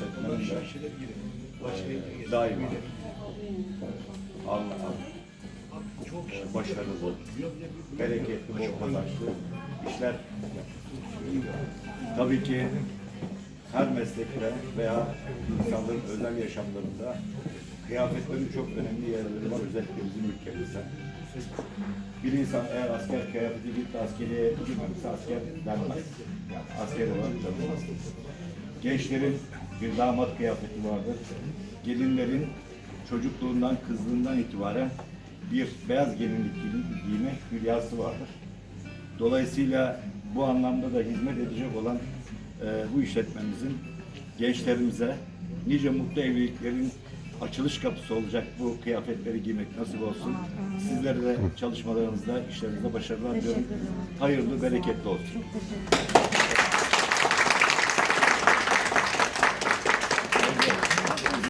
işletmenin de daima başarılı, bereketli, bol kazançlı işler yapıyor. Tabii ki her meslekte veya insanların özel yaşamlarında kıyafetlerin çok önemli yerleri var, özellikle bizim ülkemizde. Bir insan eğer asker kıyafeti gitti, askeriye girmemişse asker denmez. Yani asker olarak tanınmaz. Gençlerin bir damat kıyafeti vardır. Gelinlerin çocukluğundan, kızlığından itibaren bir beyaz gelinlik giyme hülyası vardır. Dolayısıyla bu anlamda da hizmet edecek olan bu işletmemizin gençlerimize nice mutlu evliliklerin açılış kapısı olacak bu kıyafetleri giymek nasip olsun. Sizlere de çalışmalarınızda, işlerinizde başarılar diliyorum. Hayırlı, bereketli olsun.